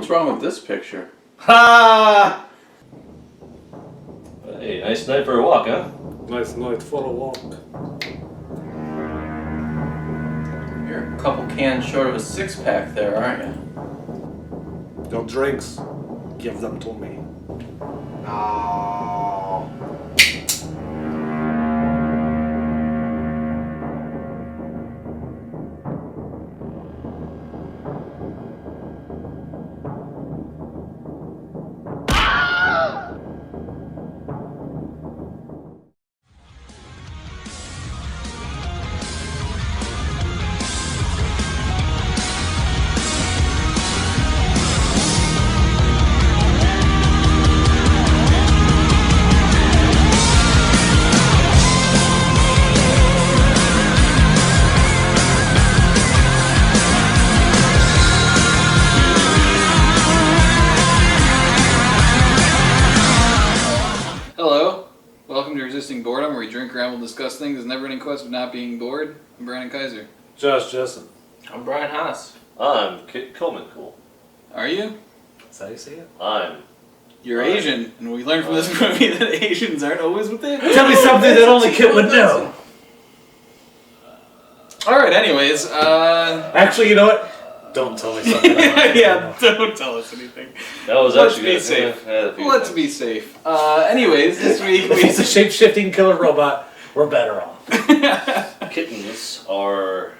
What's wrong with this picture? Ha! Hey, nice night for a walk, huh? Nice night for a walk. You're a couple cans short of a six-pack there, aren't you? Your drinks, give them to me. Oh. Hello, welcome to Resisting Boredom, where we drink, ramble, discuss things, and never in quest of not being bored. I'm Brandon Kaiser. Josh Jessen. I'm Brian Haas. I'm Kit Coleman Cool. Are you? That's how you say it? I'm... You're Asian, and we learned from this movie that Asians aren't always with it. Tell me something that only Kit would know. Alright, anyways, Actually, you know what? Don't tell me something. yeah, don't tell us anything. That was Let's actually be good. safe. Yeah, Let's be safe. Anyways, this week If it's a shape-shifting killer robot, we're better off. Kittens are...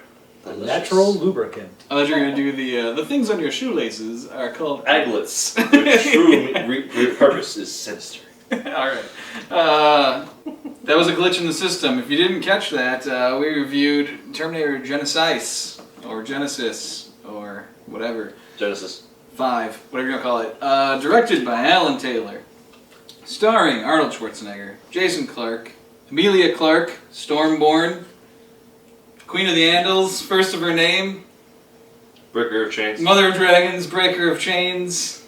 delicious. Natural lubricant. I thought you were going to do the things on your shoelaces are called Aglets. Their true purpose is sinister. Alright. That was a glitch in the system. If you didn't catch that, we reviewed Terminator Genisys, or Genisys, or whatever. Genesis. 5, whatever you're going to call it. Directed by Alan Taylor. Starring Arnold Schwarzenegger, Jason Clarke, Emilia Clarke, Stormborn, Queen of the Andals, first of her name, Breaker of Chains. Mother of Dragons, Breaker of Chains.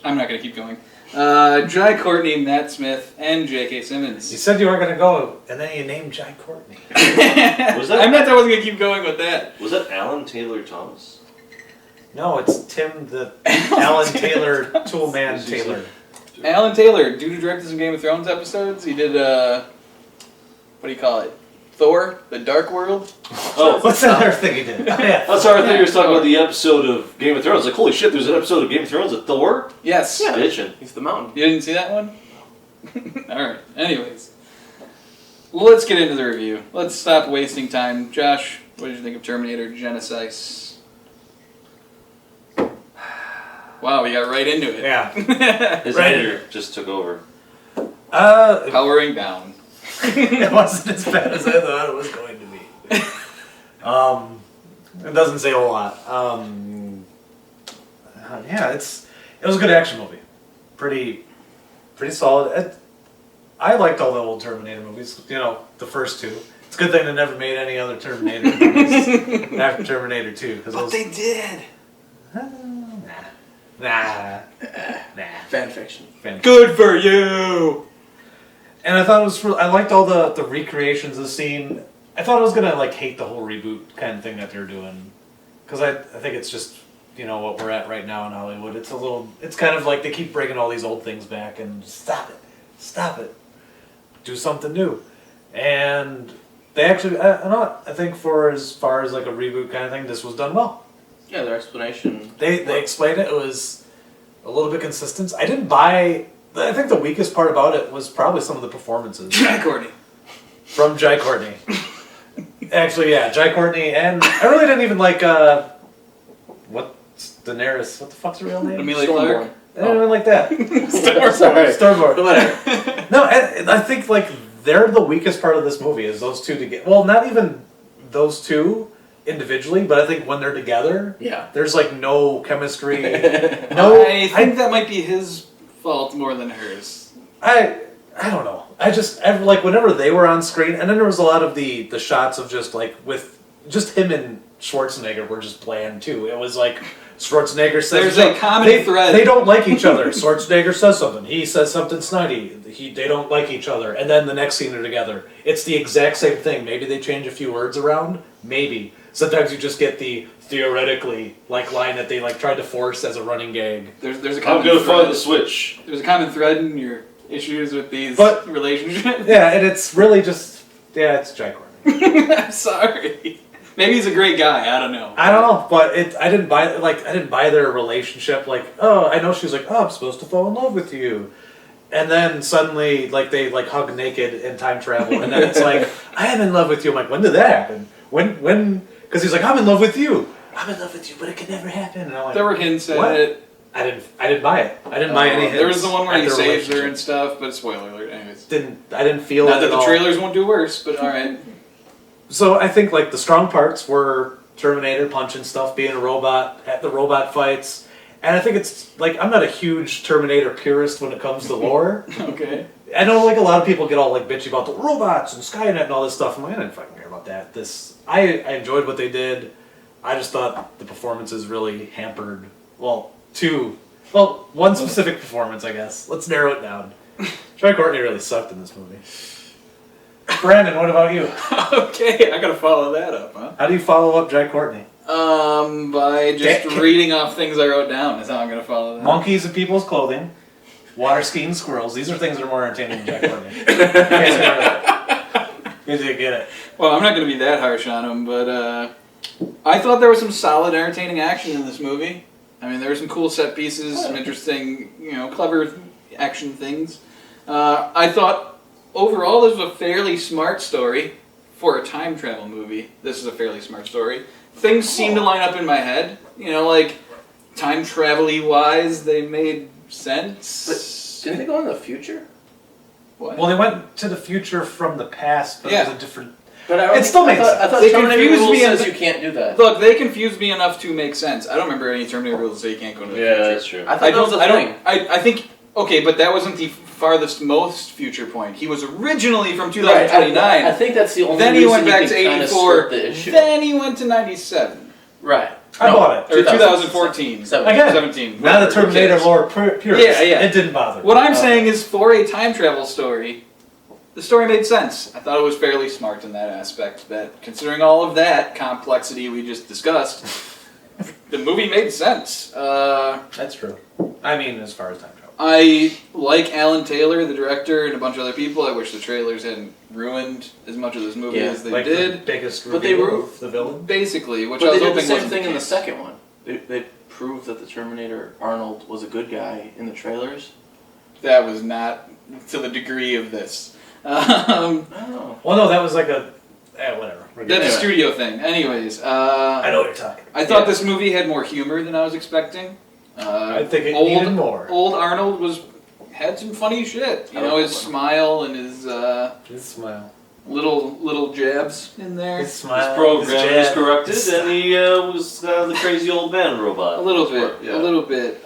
I'm not going to keep going. Jai Courtney, Matt Smith, and J.K. Simmons. You said you weren't going to go, and then you named Jai Courtney. Was that- I meant I wasn't going to keep going with that. Was that Alan Taylor Thomas? No, it's Tim the Alan Taylor Toolman Taylor. Alan Taylor, dude who directed some Game of Thrones episodes. He did, what do you call it? Thor, The Dark World. Oh, What's that other thing he did? Oh, yeah. that's our thing. You were talking about the episode of Game of Thrones. Like, holy shit, there's an episode of Game of Thrones with Thor? Yes. Yeah. Bitchin'. He's the mountain. You didn't see that one? Alright, anyways. Well, let's get into the review. Let's stop wasting time. Josh, what did you think of Terminator Genisys? Wow, we got right into it. Yeah. His Right. anger just took over. Powering down. It wasn't as bad as I thought it was going to be. It doesn't say a whole lot. Yeah, it was a good action movie. Pretty solid. I liked all the old Terminator movies. You know, the first two. It's a good thing they never made any other Terminator movies after Terminator 2. But they did. Nah. Fan fiction. Good for you! And I thought it was. I liked all the recreations of the scene. I thought I was gonna like hate the whole reboot kind of thing that they're doing, because I think it's just what we're at right now in Hollywood. It's kind of like they keep bringing all these old things back and stop it, do something new, and they actually I think for as far as like a reboot kind of thing, this was done well. Yeah, their explanation. They explained it. It was a little bit consistent. I didn't buy. I think the weakest part about it was probably some of the performances. Jai Courtney. From Jai Courtney. Actually, yeah, Jai Courtney, and I really didn't even like, what's Daenerys, what the fuck's her real name? Amelia Clarke. I didn't even like that. Stormborn. Whatever. No, I think, like, they're the weakest part of this movie, is those two together. Well, not even those two individually, but I think when they're together, Yeah. there's, like, no chemistry. I think that might be his fault more than hers. I don't know. Like whenever they were on screen, and then there was a lot of the shots of just like with just him and Schwarzenegger were just bland too. It was like Schwarzenegger says There's a common thread. They don't like each other. Schwarzenegger says something. He says something snidey. They don't like each other, and then the next scene they're together. It's the exact same thing. Maybe they change a few words around. Maybe. Sometimes you just get the theoretically line that they tried to force as a running gag. There's a I'm common gonna find thread. the switch. There's a common thread in your issues with these But- relationships. Yeah, and it's really just it's Jai Courtney. I'm sorry. Maybe he's a great guy. I don't know. I don't know, but I didn't buy their relationship. I know she was I'm supposed to fall in love with you, and then suddenly they hug naked in time travel, and then it's I am in love with you. I'm like, when did that happen? When? Because he's I'm in love with you. I'm in love with you, but it can never happen. And I'm like, There were hints at what? it. I didn't buy it. I didn't buy any hints. There was the one where at he their saves her relationship. and stuff, but spoiler alert. Anyways, I didn't feel not it that at the all. trailers won't do worse, but all right. So I think the strong parts were Terminator punching stuff, being a robot at the robot fights, and I think it's I'm not a huge Terminator purist when it comes to lore. Okay. I know a lot of people get all bitchy about the robots and Skynet and all this stuff. I'm I didn't fucking care about that. I enjoyed what they did. I just thought the performances really hampered. One specific performance, I guess. Let's narrow it down. Jai Courtney really sucked in this movie. Brandon, what about you? Okay, I gotta follow that up, huh? How do you follow up Jai Courtney? By just reading off things I wrote down is how I'm gonna follow that. Monkeys in people's clothing, water skiing squirrels. These are things that are more entertaining than Jai Courtney. You guys didn't get it. Well, I'm not gonna be that harsh on him, but I thought there was some solid, entertaining action in this movie. I mean, there were some cool set pieces, some interesting, clever action things. I thought overall this was a fairly smart story for a time travel movie. This is a fairly smart story. Things seem to line up in my head. Time travel-y wise, they made sense. But didn't they go in the future? What? Well, they went to the future from the past, but it was a different. But I It still makes I sense. thought They Terminator confused rule me says in you can't do that. Look, they confused me enough to make sense. I don't remember any Terminator rules that say you can't go to the Yeah, future. that's true. I thought that was a thing. I think. Okay, but that wasn't the farthest most future point. He was originally from Right, 2029. I think that's the only Then he reason went you back can to kinda 84. split the issue. Then he went to 97 Right. I bought it. or 2014. 17. Now the whatever, who Terminator cares? lore purist. Yeah. It didn't bother me. What I'm saying is, for a time travel story, the story made sense. I thought it was fairly smart in that aspect. That considering all of that complexity we just discussed, the movie made sense. That's true. I mean, as far as time travel. I like Alan Taylor, the director, and a bunch of other people. I wish the trailers hadn't ruined as much of this movie as they The did. biggest But they reveal were- of the villain. Basically, which But I they was did the hoping same wasn't thing in the case. second one. They proved that the Terminator Arnold was a good guy in the trailers. That was not to the degree of this. Oh. Well, no, that was whatever. We're good. That's a Anyway. studio thing. Anyways, I know what you're talking about. I thought this movie had more humor than I was expecting. I think it needed more. Old Arnold had some funny shit. I like His that one. smile and his His smile. little jabs in there. His smile. His program his was jab. corrupted, and he was the crazy old man robot. A little bit. Yeah. A little bit.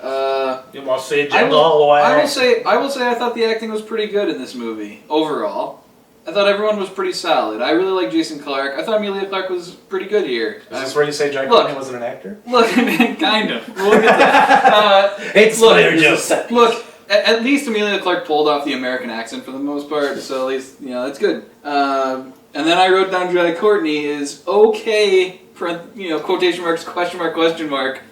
You must say I jingle all the way. will say I thought the acting was pretty good in this movie overall. I thought everyone was pretty solid. I really like Jason Clarke. I thought Emilia Clarke was pretty good here. Is this where you say Jai Look. Courtney wasn't an actor? Look, kind of. We'll get that. It's Look, Slayer This is a joke. set piece. Look, at least Emilia Clarke pulled off the American accent for the most part, so at least, that's good. And then I wrote down Jai Courtney is okay, quotation marks, question mark,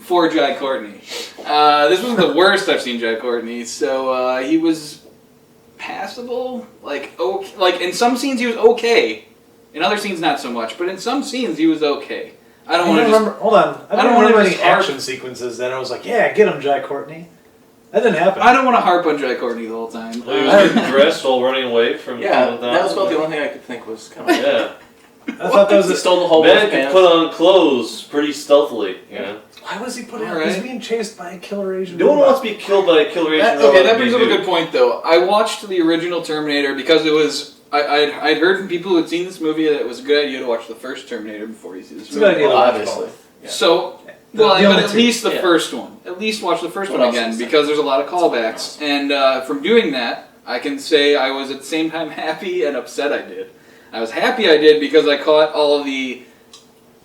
for Jai Courtney. This wasn't the worst I've seen Jai Courtney, so he was passable, in some scenes he was okay, in other scenes not so much, but in some scenes he was okay. I don't want to remember. Hold on. I don't don't wanna remember any just harp- action sequences that I was like, yeah, get him, Jai Courtney. That didn't happen. I don't want to harp on Jai Courtney the whole time. Well, he was getting dressed while running away from. Yeah, that was about the only thing I could think was kind of. Yeah, I thought that was He a stole the whole man man's could pants. put on clothes pretty stealthily. You know, Why was he putting? All right. He's being chased by a killer Asian. no one robot. wants to be killed by a killer Asian Okay, robot that to brings be up a dude. good point, though. I watched the original Terminator because it was. I'd heard from people who had seen this movie that it was a good idea to watch the first Terminator before you see this It's a movie. good idea to Well, watch obviously. both. Yeah. So, The but only at two. least the Yeah. first one. At least watch the first What one else again is there? because there's a lot of callbacks. And from doing that, I can say I was at the same time happy and upset I did. I was happy I did because I caught all of the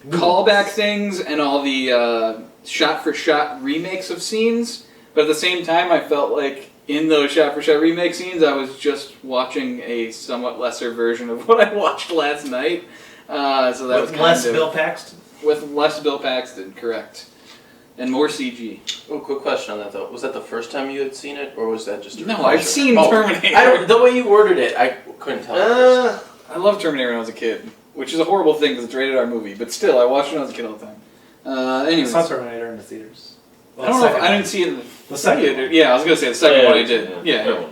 callback things and all the shot-for-shot remakes of scenes. But at the same time, I felt like in those shot-for-shot remake scenes, I was just watching a somewhat lesser version of what I watched last night. So that was With kind less of... Bill Paxton. with less Bill Paxton, correct. And more CG. Oh, quick question on that though. Was that the first time you had seen it, or was that just a No, refresher? I've seen Terminator. I don't, the way you worded it, I couldn't tell. I loved Terminator when I was a kid, which is a horrible thing because it's a rated R movie. But still, I watched it when I was a kid all the time. I Anyways, saw Terminator in the theaters. I don't know if I didn't see it in The second theater. one. Yeah, I was gonna say the second one I did. Yeah.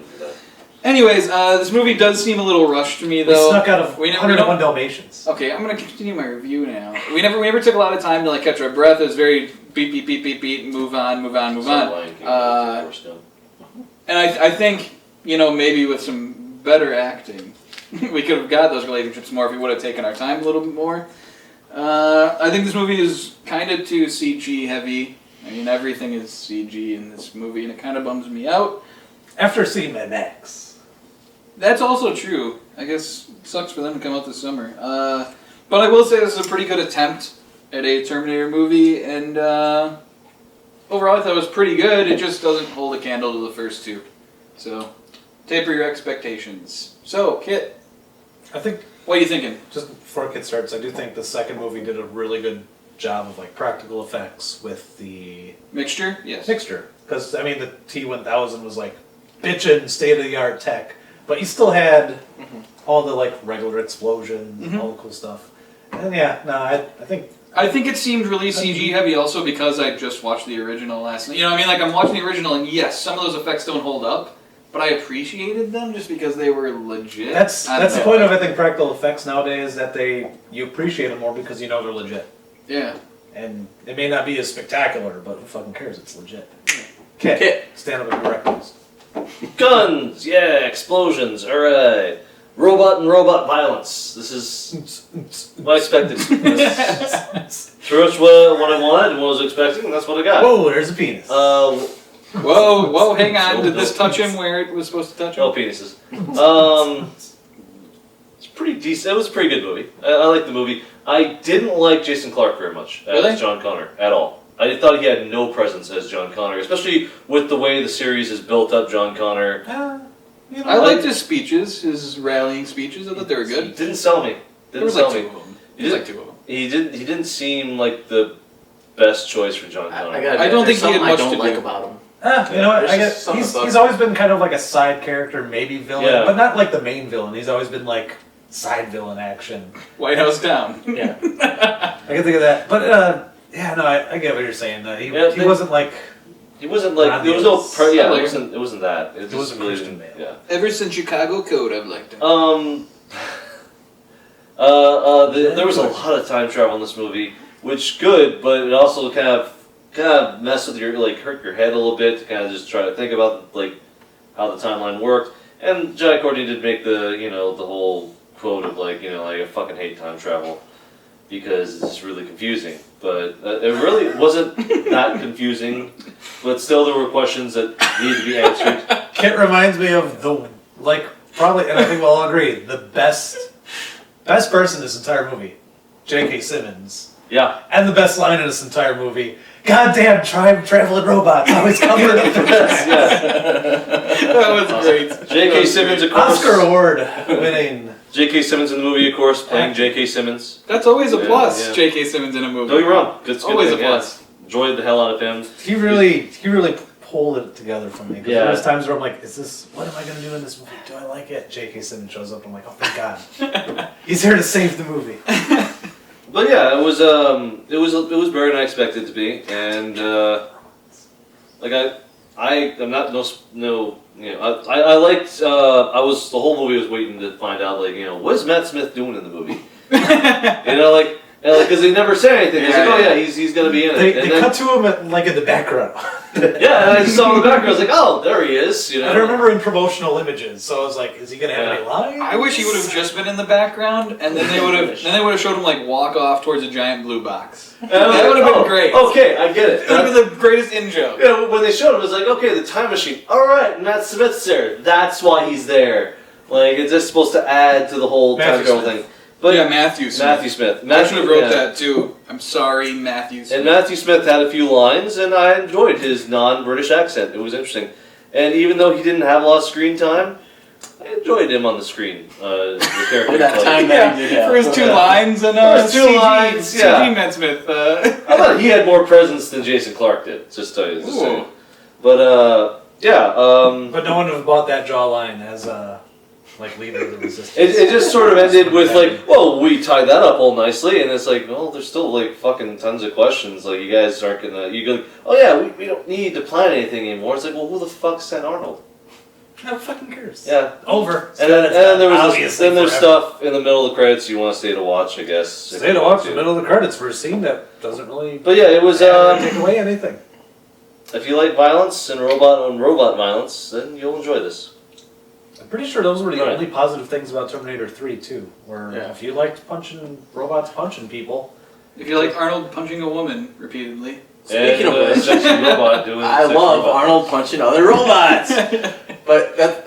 Anyways, this movie does seem a little rushed to me, We though. snuck out of We 101 Dalmatians. Okay, I'm gonna continue my review now. We never took a lot of time to like catch our breath. It was very beat, beat, beat, beat, beat, move on, move on, move on. And I think, maybe with some better acting, we could have got those relationships more if we would have taken our time a little bit more. I think this movie is kind of too CG heavy. I mean, everything is CG in this movie, and it kind of bums me out. After seeing Mad Max. That's also true. I guess it sucks for them to come out this summer. But I will say this is a pretty good attempt at a Terminator movie, and overall I thought it was pretty good. It just doesn't hold a candle to the first two. So, taper your expectations. So, Kit, I think, what are you thinking? just before Kit starts, I do think the second movie did a really good job of like practical effects with the Mixture? Yes. mixture. Because, I mean, the T-1000 was like bitchin' state-of-the-art tech. But you still had all the like regular explosions, all the cool stuff. And yeah, no, I think it seemed really CG heavy also because I just watched the original last night. You know what I mean? Like I'm watching the original and yes, some of those effects don't hold up, but I appreciated them just because they were legit. that's the point of I think practical effects nowadays, that you appreciate them more because you know they're legit. Yeah. And it may not be as spectacular, but who fucking cares? It's legit. Kit. Stand up and correct us. Guns, yeah, explosions, alright. Robot and robot violence. This is what I expected. That's pretty much what I wanted and what I was expecting, and that's what I got. Whoa, there's a penis. Whoa, hang on. Did this touch him where it was supposed to touch him? No penises. It's pretty decent. It was a pretty good movie. I liked the movie. I didn't like Jason Clarke very much as John Connor at all. I thought he had no presence as John Connor, especially with the way the series has built up John Connor. I liked his speeches, his rallying speeches. I thought they were He good. didn't sell me. There was like two of them. He didn't seem like the best choice for John Connor. I don't think he had much I don't to like do. about him. You know what? There's I just guess something about he's him. always been kind of like a side character, maybe villain, Yeah. but not like the main villain. He's always been like side villain action. White House down. Yeah, I can think of that. But yeah, no, I get what you're saying. He wasn't like. He wasn't like there was no it wasn't that. It was a really Christian didn't- man. Yeah. Ever since Chicago Code, I've liked him. There was a lot of time travel in this movie, which good, but it also kind of messed with your hurt your head a little bit to kind of just try to think about like how the timeline worked. And Jack Courtney did make the the whole quote of I fucking hate time travel because it's really confusing. But it really wasn't that confusing. But still, there were questions that needed to be answered. Kit reminds me of probably, and I think we'll all agree, the best person in this entire movie, J.K. Simmons. Yeah. And the best line in this entire movie, "Goddamn traveling robots always covering up the Yes. That was great. J.K. Simmons, of course. Oscar award winning. J.K. Simmons in the movie, of course, playing J.K. Simmons. That's always a plus, Yeah. J.K. Simmons in a movie. Don't get me wrong. It's always good a thing, plus. Yeah. Enjoyed the hell out of him. He really pulled it together for me. Yeah. There's times where I'm like, what am I going to do in this movie? Do I like it? J.K. Simmons shows up. I'm like, oh, thank God. He's here to save the movie. But yeah, it was better than I expected it to be, and I'm not I liked I was the whole movie was waiting to find out what is Matt Smith doing in the movie, because they never say anything. It's like, oh yeah, he's gonna be in it. They cut to him in the background. Yeah, and I just saw him in the background. I was like, oh, there he is. I remember in promotional images, so I was like, is he gonna have any lines? I wish he would have just been in the background, and then they would have showed him walk off towards a giant blue box. That would have been great. Okay, I get it. It would have been the greatest in joke. Yeah, when they showed him, it was like, okay, the time machine. All right, Matt Smith's there. That's why he's there. It's just supposed to add to the whole time travel thing. But yeah, Matthew Smith. Matthew Smith. I should have wrote that too. I'm sorry, Matthew Smith. And Matthew Smith had a few lines, and I enjoyed his non-British accent. It was interesting. And even though he didn't have a lot of screen time, I enjoyed him on the screen. The character. Oh, that played. time that he did have. For his 2 lines and For his 2 CG, lines, CG yeah. Matt Smith. I thought he had more presence than Jason Clarke did. Just to tell you the Ooh. same. But yeah. But no one would have bought that jawline as like leader of the resistance. It just sort of ended with like, well, we tied that up all nicely, and it's like, well, there's still like fucking tons of questions. Like, you guys aren't gonna, you go, oh yeah, we don't need to plan anything anymore. It's like, well, who the fuck sent Arnold? Who fucking cares? Yeah. Over. And then there was Obviously then there's forever. stuff in the middle of the credits you want to stay to watch, I guess. Stay to watch the middle of the credits for a scene that doesn't really But yeah, it was. take away anything. If you like violence and robot violence, then you'll enjoy this. I'm pretty sure those were the Right. only positive things about Terminator 3 too. Where Yeah. if you liked robots punching people, If you like Arnold punching a woman repeatedly. Speaking and, of which, sexy robot doing I sexy love robot. Arnold punching other robots. But that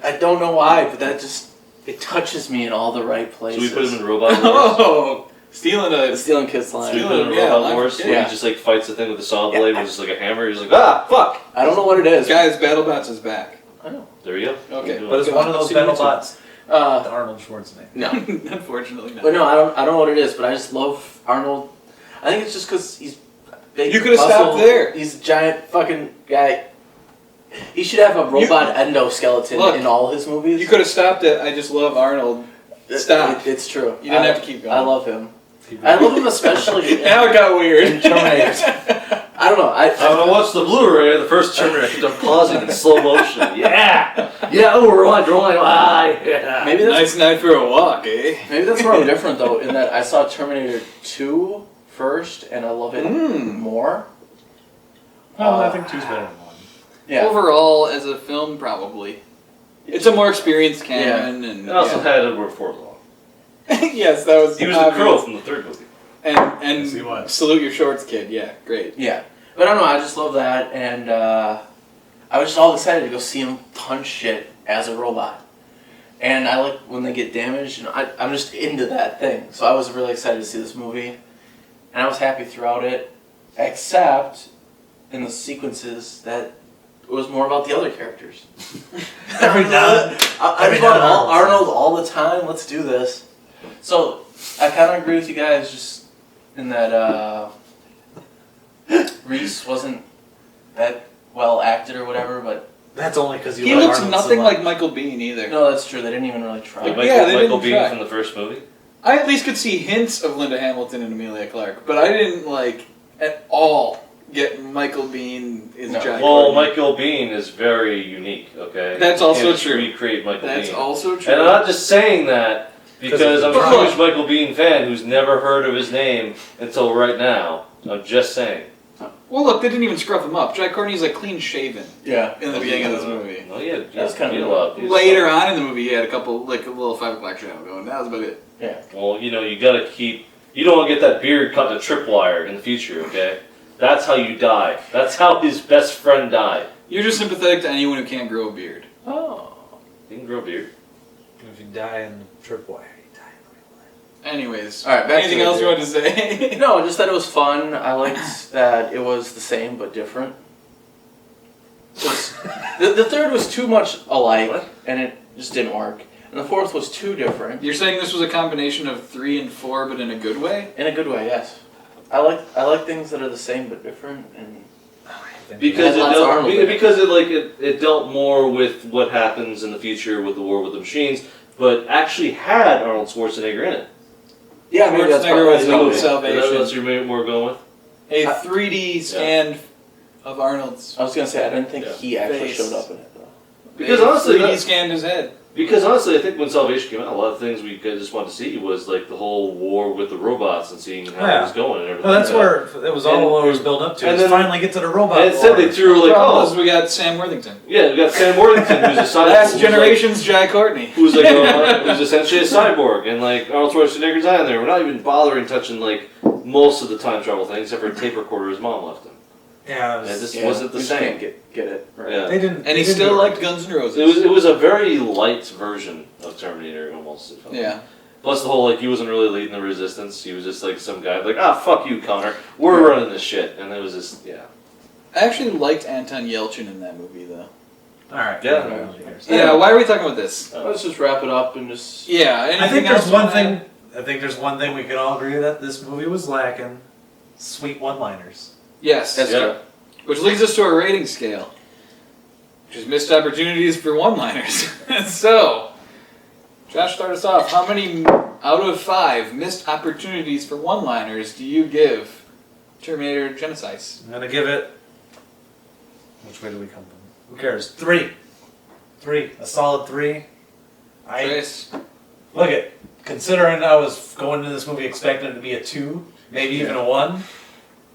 I don't know why, but that just it touches me in all the right So places. we put him in Robot Wars. Oh, stealing The a. Stealing Kiss So we line. put him in Yeah, Robot Life Wars, of where Pi. he just like fights the thing with the saw Yeah. blade, with just like a hammer. He's like, ah, fuck. I don't know what it is. Guys, BattleBots is back. I know. There you go. Okay. Keep but it's doing one of those See you BattleBots, Uh, Arnold Schwarzenegger. no. Unfortunately not. But no, I don't know what it is, but I just love Arnold. I think it's just because he's big. You could've muscle, stopped there. He's a giant fucking guy. He should have a robot endoskeleton Look, in all his movies. You could have stopped it. I just love Arnold. Stop. It's true. You didn't have to keep going. I love him. I love him especially Now it got weird. in Terminator. I don't know. I watched the Blu-ray of the first Terminator. I kept on pausing in slow motion. Yeah, yeah. Oh, we're on drawing. Yeah. Maybe that's Nice night for a walk, eh? maybe that's where I'm different though. In that I saw Terminator 2 first, and I love it more. Well, I think 2's better than 1. Yeah. Overall, as a film, probably. It's a more experienced Cameron, and And also had Edward Ford along. yes, that was. He was the obvious. crow from the third movie. And Yes, he was. salute your shorts, kid. Yeah, great. Yeah, but I don't know. I just love that, and I was just all excited to go see him punch shit as a robot. And I like when they get damaged, and I'm just into that thing. So I was really excited to see this movie, and I was happy throughout it, except in the sequences that it was more about the other characters. Every now I every just now want and then. Arnold all the time. Let's do this. So I kind of agree with you guys, just in that Reese wasn't that well acted or whatever, but That's only because you He like looks Arnold so nothing much. like Michael Biehn either. no, that's true. They didn't even really try. Like Yeah, they Michael didn't Biehn try. from the first movie. I at least could see hints of Linda Hamilton and Amelia Clarke, but I didn't like at all get Michael Biehn is No. Jack Well, Courtney. Michael Biehn is very unique. Okay. That's You also can't true. Recreate Michael That's Biehn. also true. And I'm not just saying that because I'm But a look- huge Michael Biehn fan who's never heard of his name until right now. I'm just saying. Well, look, they didn't even scruff him up. Jack Courtney's like clean shaven Yeah. in the beginning of this movie. No, yeah, That's kind of a lot. Later on in the movie, he had a couple, like a little 5 o'clock shadow going. That was about it. Well, you know, you gotta keep. You don't want to get that beard cut to tripwire in the future, okay? That's how you die. That's how his best friend died. You're just sympathetic to anyone who can't grow a beard. Oh. You can grow a beard. If you die in the tripwire, you die in real life. Anyways, All right, back to anything the else you beard. want to say? No, just that it was fun. I liked that it was the same but different. The third was too much alike, What? and it just didn't work. And the fourth was too different. You're saying this was a combination of 3 and 4, but in a good way? In a good way, yes. I like things that are the same but different, and Because Lots of Arnold in it. it dealt more with what happens in the future with the war with the machines, but actually had Arnold Schwarzenegger in it. yeah, maybe that's Schwarzenegger was probably the Is salvation. that what you're more going with? A I- 3D scan of Arnold's. I was gonna say I didn't think Yeah. he actually Face. showed up in it though. Because They honestly, 3D that- scanned his head. Because honestly, I think when Salvation came out, a lot of things we just wanted to see was like the whole war with the robots and seeing how it was going and everything. Well, that's like that. where it was all what it was built up to. and is then- finally get to the robot. And instead war. they threw like, Problem is oh, we got Sam Worthington. yeah, we got Sam Worthington, who's a cyborg, Last generation's Jack Courtney. who's essentially a cyborg, and like Arnold Schwarzenegger's on there. We're not even bothering touching like most of the time travel things, except for a tape recorder his mom left him. Yeah, it And was, this Yeah, wasn't the we same. Can't get it right. Yeah. they didn't. And they he didn't still do it. liked Guns N' Roses. It was a very light version of Terminator almost. It felt. Yeah. Plus the whole like he wasn't really leading the resistance. He was just like some guy like fuck you Connor, we're running this shit, and it was just yeah. I actually liked Anton Yelchin in that movie, though. All right. Yeah. Yeah, why are we talking about this? Let's just wrap it up and just. Yeah, I anything think there's else one you wanna thing. I think there's one thing we can all agree that this movie was lacking: sweet one-liners. add? Yes. That's Yeah. true. Which leads us to our rating scale, which is missed opportunities for one-liners. So, Josh, start us off. How many out of 5 missed opportunities for one-liners do you give Terminator Genisys? I'm gonna give it. Which way do we come from? Who cares? 3. 3. A solid 3. Trace? Look at. Considering I was going into this movie expecting it to be a 2, maybe even a 1,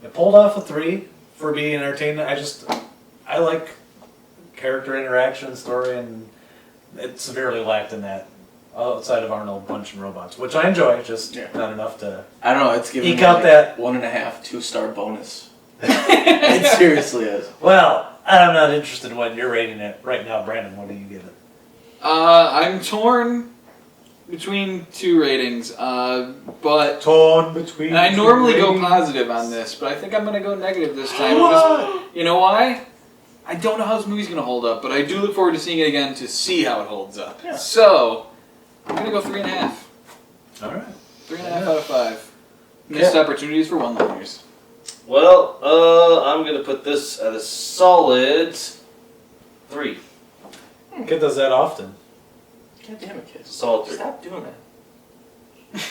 it pulled off a 3 for being entertaining. I like character interaction, story, and it severely lacked in that. Outside of Arnold punching robots, which I enjoy, just not enough to. I don't know. It's giving Eke me out like that- 1.5 2-star bonus. It seriously is. Well, I'm not interested in what you're rating it right now, Brandon. What do you give it? I'm torn between 2 ratings, but Torn between. and I normally go positive on this, but I think I'm going to go negative this time. Because, you know why? I don't know how this movie's going to hold up, but I do look forward to seeing it again to see how it holds up. Yeah. So, I'm going to go 3.5. All right. 3.5 out of 5. Missed opportunities for one-liners. Well, I'm gonna put this at a solid 3. Kid does that often. God damn it, kids. Solid 3. Stop doing that.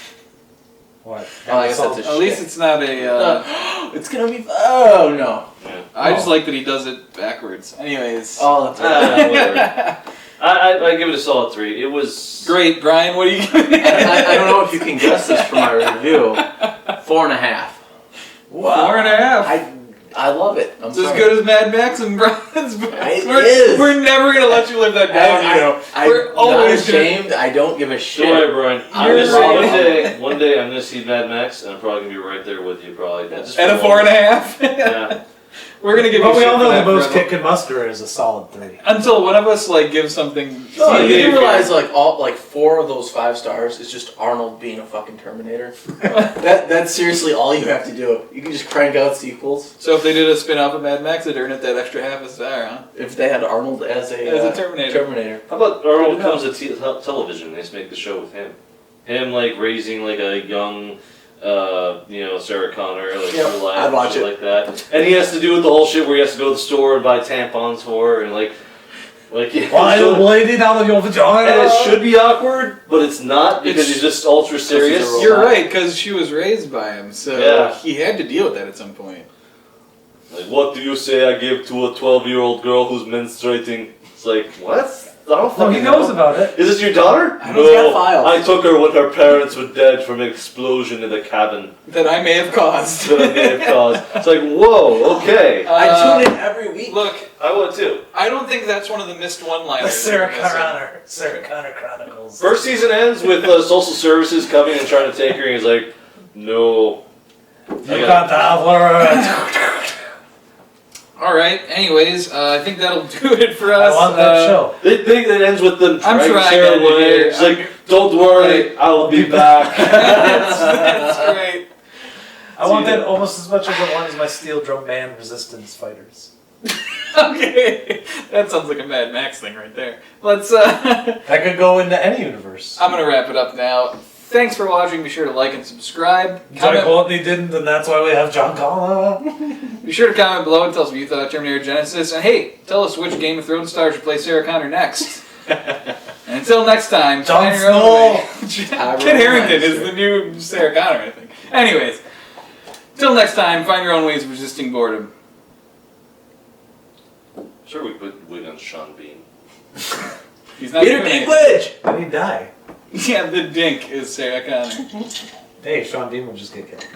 What? Oh, I guess that's a At least it's not a... It's gonna be. Oh no. Yeah. I just like that he does it backwards. Anyways. Oh, that's right. Whatever. I give it a solid 3. It was Great, Brian, what are you giving it? I don't know if you can guess this from my review. 4.5. Wow. 4.5. I love it. I'm It's as sorry. good as Mad Max and Brian's. It We're, is. we're never gonna let you live that down. We're I'm always not ashamed. I don't give a shit. Don't worry, Brian. I'm You're gonna see right. one day I'm gonna see Mad Max, and I'm probably gonna be right there with you, probably. Just At a for one. 4.5. Yeah. We're gonna give But you we shit all for know that the most forever. kick and muster is a solid 3. Until one of us like gives something. No, you Yeah. do realize like 4 of those 5 stars is just Arnold being a fucking Terminator. That's seriously all you have to do. You can just crank out sequels. So if they did a spin-off of Mad Max, they'd earn it that extra half a star, huh? If they had Arnold as a Terminator. How about Arnold comes to television? They just make the show with him. Him like raising like a young, Sarah Connor, like Yep, her life, I'd watch shit it. like that. And he has to do with the whole shit where he has to go to the store and buy tampons for her, and like Why the lady down of your vagina? And it should be awkward, but it's not because he's just ultra serious. robot. You're right, because she was raised by him, so Yeah. he had to deal with that at some point. Like, what do you say I give to a 12-year-old girl who's menstruating? It's like, what? I don't No, fucking he knows know. about it. Is this your daughter? Arnold's got files. I took her when her parents were dead from an explosion in the cabin That I may have caused. that I may have caused. It's like, whoa, okay. I tune in every week. Look, I would too. I don't think that's one of the missed The one-liners. Sarah that we're Connor. Sarah Connor Chronicles. First season ends with social services coming and trying to take her, and he's like, no. You got the missing. All right. Anyways, I think that'll do it for I us. want that show. They think it ends with them I'm dragging trying Sarah to away. hear- It's like, don't worry, I will be back. that's great. I want that almost as much as I want as my steel drum band resistance fighters. Okay, that sounds like a Mad Max thing right there. Let's. That could go into any universe. I'm gonna wrap it up now. Thanks for watching. Be sure to like and subscribe. Johnny Comment, Courtney didn't, and that's why we have John Connor. be sure to comment below and tell us what you thought of Terminator Genisys. And hey, tell us which Game of Thrones stars should play Sarah Connor next. And until next time, Jon find your own way. Tyrone Kit Harington is Lannister. the new Sarah Connor, I think. Anyways, till next time, find your own ways of resisting boredom. Sure, we put wig on Sean Bean. He's not Peter doing it. Dinklage! Did he die? Yeah, the dink is Sarah Connor. Hey, Sean Bean will just get killed.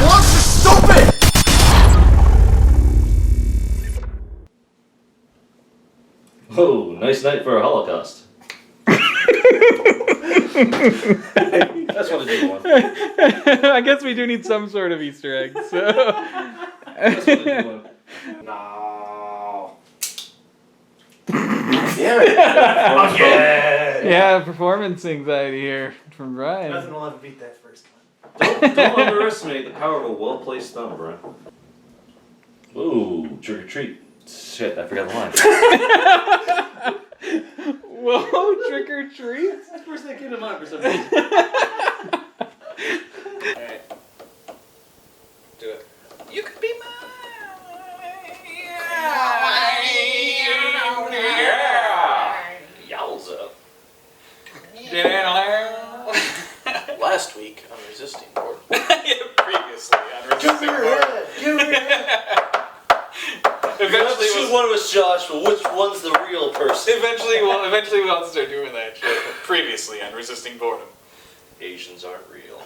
What's stupid? Oh, nice night for a Holocaust. That's what I do want. I guess we do need some sort of Easter egg, so. That's what I do want. No. Damn it. Yeah. Yeah, performance anxiety here from Brian. Nothing will ever beat that first one. Don't underestimate the power of a well-placed thumb, Brian. Ooh, trick or treat. Shit, I forgot the line. Whoa, trick or treat? That's the first thing that came to mind for some reason. Alright. Do it. You could be mine. Yowza. Last week on Resisting Boredom. Previously on Resisting Boredom. Eventually, Choose one of us, Josh, but which one's the real person? Eventually, we'll have to start doing that shit. Previously on Resisting Boredom. Asians aren't real.